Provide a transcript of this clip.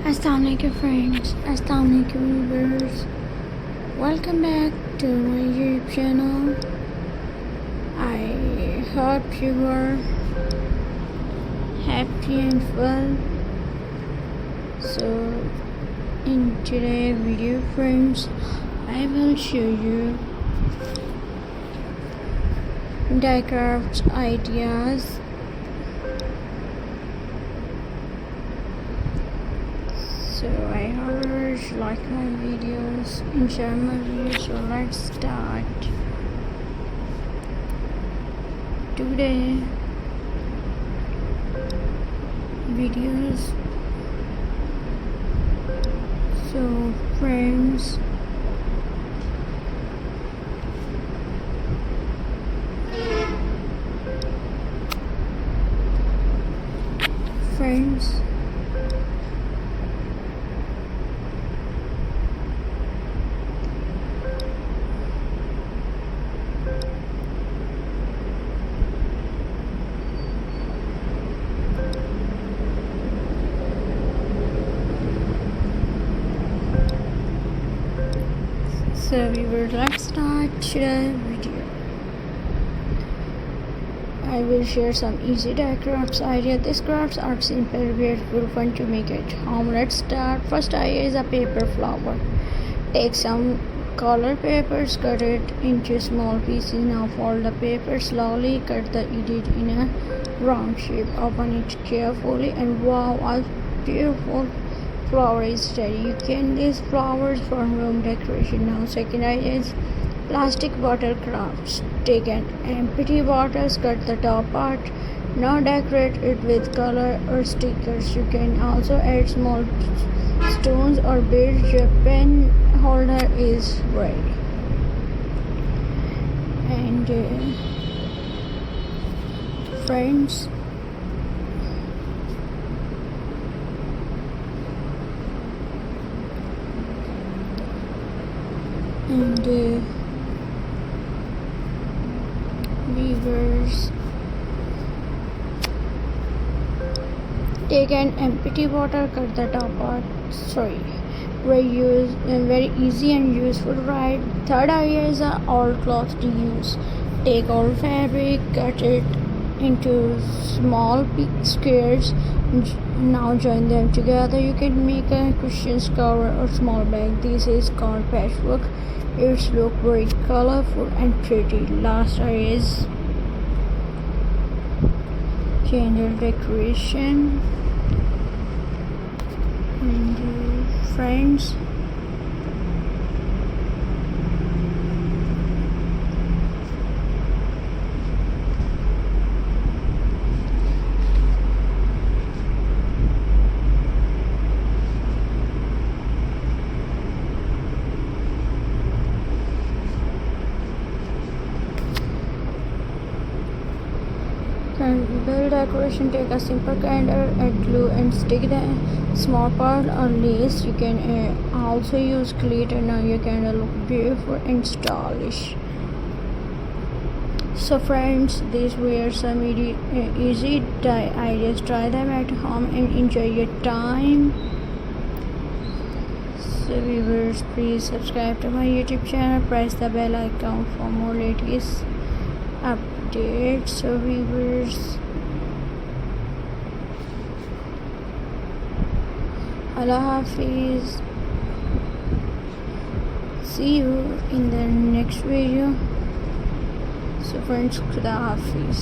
Assalamualaikum friends, Assalamualaikum viewers. Welcome back to my YouTube channel. I hope you are happy and well. So in today's video friends, I will show you decorative ideas. So I hope you like my videos and share my videos. So let's start today videos. So friends, friends, so viewers, let's start today's video. I will share some easy decorative ideas. These crafts are simple, beautiful, fun to make at home. Let's start. First idea is a paper flower. Take some color papers, cut it into small pieces. Now fold the paper slowly, cut the edge in a round shape. Open it carefully and wow, a beautiful flower is ready. You can use flowers for home decoration. Now second idea is plastic bottle crafts. Take an empty bottle, cut the top part. Now decorate it with color or stickers. You can also add small stones or beads. Your pen holder is ready. And friends, and weavers, take an empty bottle, cut the top part. Very easy and useful, right? Third idea is a old cloth to use. Take old fabric, cut it into small squares. Now join them together. You can make a cushion's cover or small bag. This is called patchwork. It's look very colorful and pretty. Last is general decoration. And friends, candle decoration. Take a simple candle, add glue and stick the small part or lace. You can also use glitter. Now your candle look beautiful and stylish. So friends, these were some easy ideas. Try them at home and enjoy your time. So viewers, please subscribe to my YouTube channel, press the bell icon for more latest updates. So viewers, Allah Hafiz. See you in the next video. So friends, Khuda Hafiz.